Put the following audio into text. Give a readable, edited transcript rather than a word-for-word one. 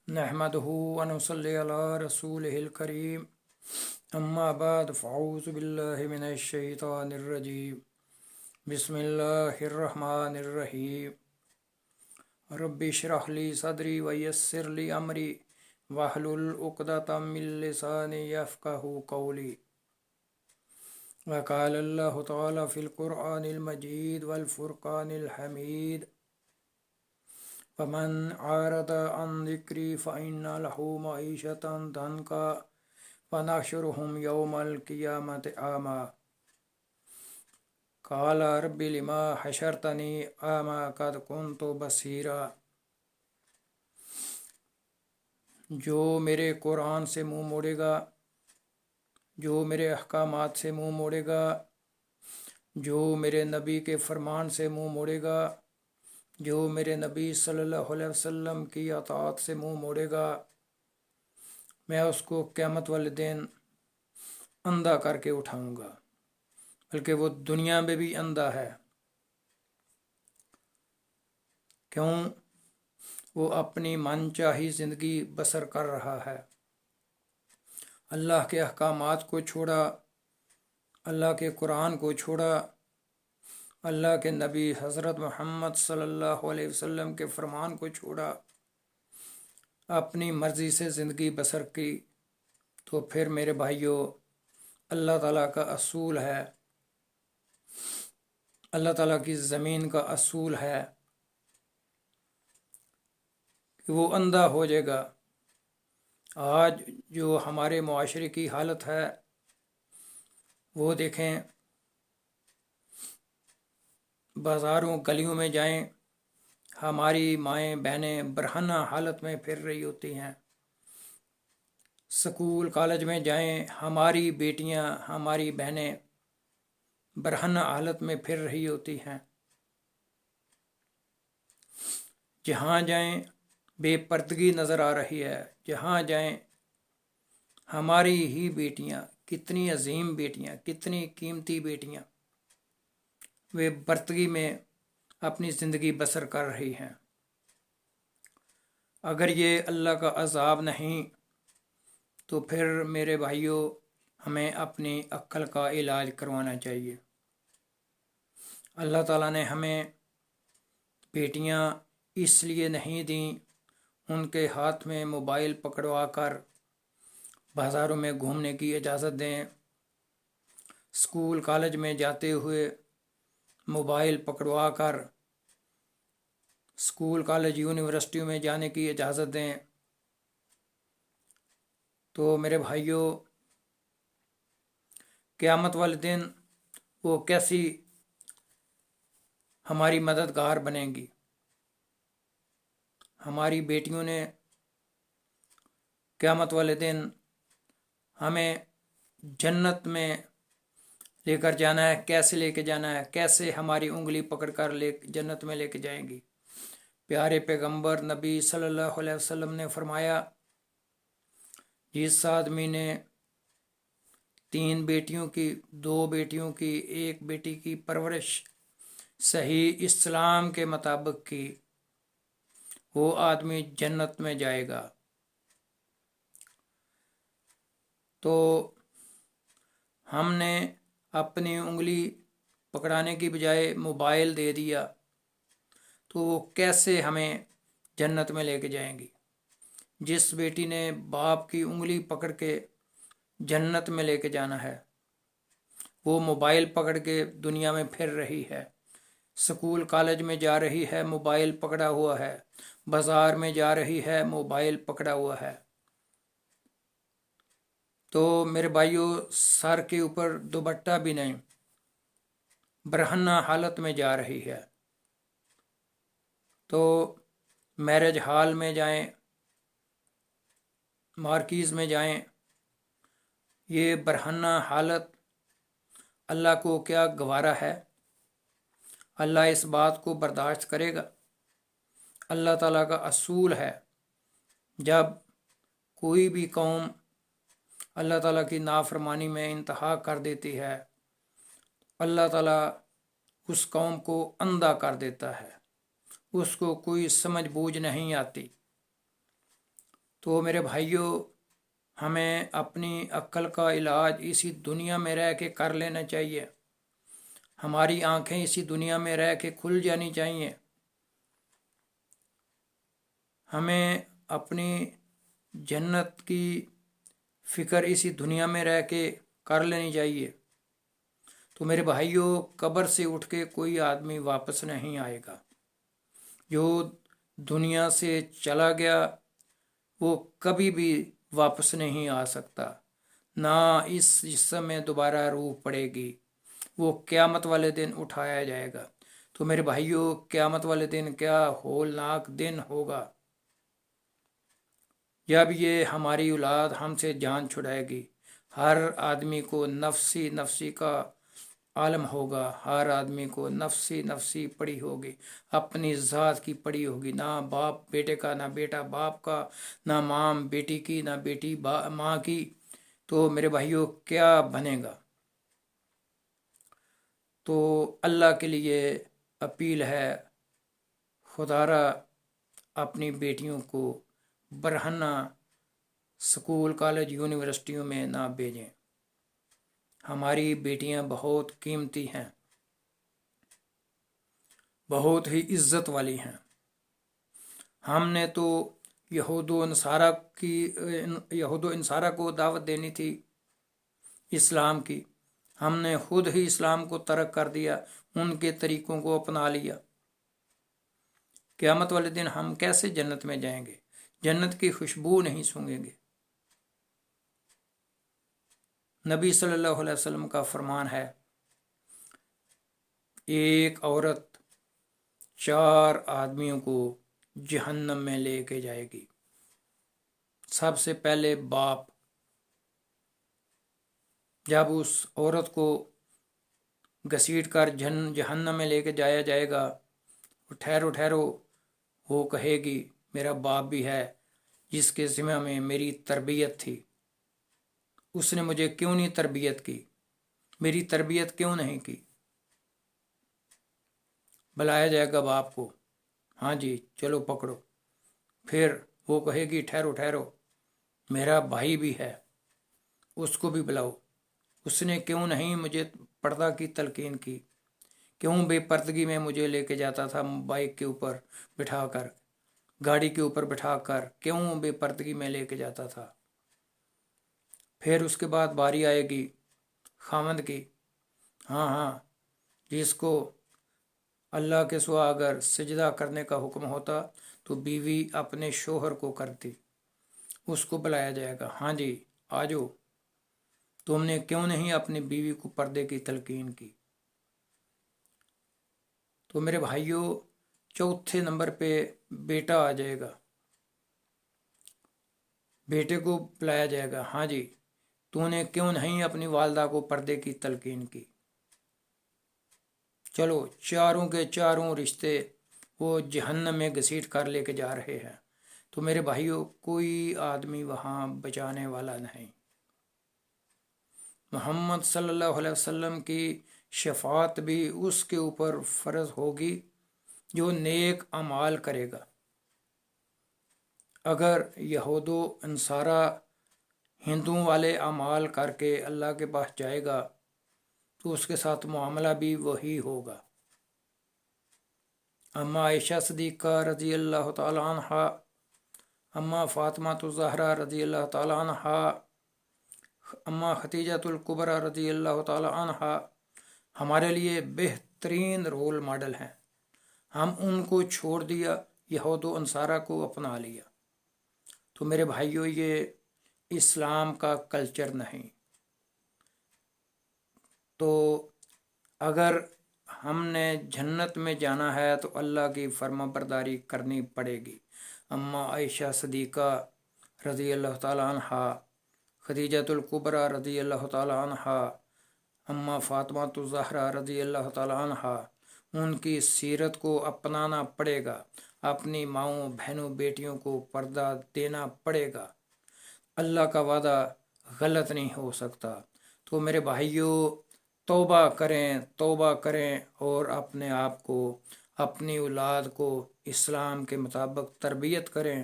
نحمده ونصلي على رسوله الكريم أما بعد فأعوذ بالله من الشيطان الرجيم بسم الله الرحمن الرحيم رب اشرح لي صدري ويسر لي أمري واحلل عقدة من لساني يفقهوا قولي وقال الله تعالى في القرآن المجيد والفرقان الحميد فمن عارض عن ذكري فإن له معيشة ضنكا ونحشرهم يوم القيامة أعمى قال رب لما حشرتني أعمى قد كنت بصيرا۔ جو میرے قرآن سے منہ موڑے گا، جو میرے احکامات سے منہ موڑے گا، جو میرے نبی کے فرمان سے منہ موڑے گا، جو میرے نبی صلی اللہ علیہ وسلم کی اطاعت سے منہ موڑے گا، میں اس کو قیامت والے دن اندھا کر کے اٹھاؤں گا، بلکہ وہ دنیا میں بھی اندھا ہے۔ کیوں؟ وہ اپنی من چاہی زندگی بسر کر رہا ہے، اللہ کے احکامات کو چھوڑا، اللہ کے قرآن کو چھوڑا، اللہ کے نبی حضرت محمد صلی اللہ علیہ وسلم کے فرمان کو چھوڑا، اپنی مرضی سے زندگی بسر کی، تو پھر میرے بھائیوں، اللہ تعالیٰ کا اصول ہے، اللہ تعالیٰ کی زمین کا اصول ہے کہ وہ اندھا ہو جائے گا۔ آج جو ہمارے معاشرے کی حالت ہے وہ دیکھیں، بازاروں گلیوں میں جائیں، ہماری مائیں بہنیں برہنہ حالت میں پھر رہی ہوتی ہیں، سکول کالج میں جائیں، ہماری بیٹیاں ہماری بہنیں برہنہ حالت میں پھر رہی ہوتی ہیں، جہاں جائیں بے پردگی نظر آ رہی ہے، جہاں جائیں ہماری ہی بیٹیاں، کتنی عظیم بیٹیاں، کتنی قیمتی بیٹیاں وہ پردگی میں اپنی زندگی بسر کر رہی ہیں۔ اگر یہ اللہ کا عذاب نہیں تو پھر میرے بھائیوں، ہمیں اپنی عقل کا علاج کروانا چاہیے۔ اللہ تعالیٰ نے ہمیں بیٹیاں اس لیے نہیں دیں، ان کے ہاتھ میں موبائل پکڑوا کر بازاروں میں گھومنے کی اجازت دیں، اسکول کالج میں جاتے ہوئے موبائل پکڑوا کر اسکول کالج یونیورسٹیوں میں جانے کی اجازت دیں، تو میرے بھائیوں، قیامت والے دن وہ کیسی ہماری مددگار بنیں گی۔ ہماری بیٹیوں نے قیامت والے دن ہمیں جنت میں لے کر جانا ہے، کیسے لے کے جانا ہے، کیسے ہماری انگلی پکڑ کر جنت میں لے کے جائیں گی۔ پیارے پیغمبر نبی صلی اللہ علیہ وسلم نے فرمایا، جس آدمی نے 3 بیٹیوں کی، 2 بیٹیوں کی، 1 بیٹی کی پرورش صحیح اسلام کے مطابق کی، وہ آدمی جنت میں جائے گا۔ تو ہم نے اپنی انگلی پکڑانے کی بجائے موبائل دے دیا، تو وہ کیسے ہمیں جنت میں لے کے جائیں گی؟ جس بیٹی نے باپ کی انگلی پکڑ کے جنت میں لے کے جانا ہے، وہ موبائل پکڑ کے دنیا میں پھر رہی ہے، سکول کالج میں جا رہی ہے، موبائل پکڑا ہوا ہے، بازار میں جا رہی ہے، موبائل پکڑا ہوا ہے۔ تو میرے بھائیوں، سر کے اوپر دوپٹہ بھی نہیں، برہنہ حالت میں جا رہی ہے۔ تو میرج ہال میں جائیں، مارکیز میں جائیں، یہ برہنہ حالت اللہ کو کیا گوارا ہے؟ اللہ اس بات کو برداشت کرے گا؟ اللہ تعالیٰ کا اصول ہے، جب کوئی بھی قوم اللہ تعالیٰ کی نافرمانی میں انتہا کر دیتی ہے، اللہ تعالیٰ اس قوم کو اندھا کر دیتا ہے، اس کو کوئی سمجھ بوجھ نہیں آتی۔ تو میرے بھائیوں، ہمیں اپنی عقل کا علاج اسی دنیا میں رہ کے کر لینا چاہیے. ہماری آنکھیں اسی دنیا میں رہ کے کھل جانی چاہیے. ہمیں اپنی جنت کی فکر اسی دنیا میں رہ کے کر لینی چاہیے. تو میرے بھائیوں، قبر سے اٹھ کے کوئی آدمی واپس نہیں آئے گا. جو دنیا سے چلا گیا وہ کبھی بھی واپس نہیں آ سکتا. نہ اس جسم میں دوبارہ روح پڑے گی. وہ قیامت والے دن اٹھایا جائے گا. تو میرے بھائیوں، قیامت والے دن کیا ہولناک دن ہوگا جب یہ ہماری اولاد ہم سے جان چھڑائے گی. ہر آدمی کو نفسی نفسی کا عالم ہوگا. ہر آدمی کو نفسی نفسی پڑی ہوگی. اپنی ذات کی پڑی ہوگی. نہ باپ بیٹے کا، نہ بیٹا باپ کا، نہ ماں بیٹی کی، نہ بیٹی ماں کی. تو میرے بھائیوں، کیا بنے گا؟ تو اللہ کے لیے اپیل ہے، خدارا اپنی بیٹیوں کو برہنہ سکول کالج یونیورسٹیوں میں نہ بھیجیں. ہماری بیٹیاں بہت قیمتی ہیں، بہت ہی عزت والی ہیں. ہم نے تو یہود و انصارہ کو دعوت دینی تھی اسلام کی. ہم نے خود ہی اسلام کو ترک کر دیا، ان کے طریقوں کو اپنا لیا. قیامت والے دن ہم کیسے جنت میں جائیں گے؟ جنت کی خوشبو نہیں سونگیں گے. نبی صلی اللہ علیہ وسلم کا فرمان ہے، ایک عورت 4 آدمیوں کو جہنم میں لے کے جائے گی. سب سے پہلے باپ. جب اس عورت کو گھسیٹ کر جہنم میں لے کے جایا جائے گا، ٹھہرو ٹھہرو، وہ کہے گی میرا باپ بھی ہے جس کے ذمہ میں میری تربیت تھی. اس نے مجھے کیوں نہیں تربیت کی؟ میری تربیت کیوں نہیں کی؟ بلایا جائے گا باپ کو، ہاں جی چلو پکڑو. پھر وہ کہے گی ٹھہرو ٹھہرو، میرا بھائی بھی ہے، اس کو بھی بلاؤ. اس نے کیوں نہیں مجھے پردہ کی تلقین کی؟ کیوں بے پردگی میں مجھے لے کے جاتا تھا بائک کے اوپر بٹھا کر، گاڑی کے اوپر بٹھا کر، کیوں بے پردگی میں لے کے جاتا تھا؟ پھر اس کے بعد باری آئے گی خاوند کی. ہاں ہاں، جس کو اللہ کے سوا اگر سجدہ کرنے کا حکم ہوتا تو بیوی اپنے شوہر کو کرتی. اس کو بلایا جائے گا، ہاں جی آجو، تم نے کیوں نہیں اپنی بیوی کو پردے کی تلقین کی؟ تو میرے بھائیوں، چوتھے نمبر پہ بیٹا آ جائے گا. بیٹے کو بلایا جائے گا، ہاں جی تو نے کیوں نہیں اپنی والدہ کو پردے کی تلقین کی؟ چلو 4 کے 4 رشتے وہ جہنم میں گھسیٹ کر لے کے جا رہے ہیں. تو میرے بھائیوں، کوئی آدمی وہاں بچانے والا نہیں. محمد صلی اللہ علیہ وسلم کی شفاعت بھی اس کے اوپر فرض ہوگی جو نیک اعمال کرے گا. اگر یہود و انصارہ ہندوؤں والے اعمال کر کے اللہ کے پاس جائے گا تو اس کے ساتھ معاملہ بھی وہی ہوگا. اما عائشہ صدیقہ رضی اللہ تعالی عنہ، اما فاطمہ الزہرا رضی اللہ تعالی عنہ، اما ختیجۃ الکبریٰ رضی اللہ تعالی عنہ ہمارے لیے بہترین رول ماڈل ہیں. ہم ان کو چھوڑ دیا، یہود و انصارہ کو اپنا لیا. تو میرے بھائیوں، یہ اسلام کا کلچر نہیں. تو اگر ہم نے جنت میں جانا ہے تو اللہ کی فرما برداری کرنی پڑے گی. اما عائشہ صدیقہ رضی اللہ تعالی عنہ، خدیجۃ الکبریٰ رضی اللہ تعالی عنہ، اما فاطمہ الزہرا رضی اللہ تعالی عنہ، ان کی سیرت کو اپنانا پڑے گا. اپنی ماؤں بہنوں بیٹیوں کو پردہ دینا پڑے گا. اللہ کا وعدہ غلط نہیں ہو سکتا. تو میرے بھائیوں، توبہ کریں، توبہ کریں اور اپنے آپ کو، اپنی اولاد کو اسلام کے مطابق تربیت کریں.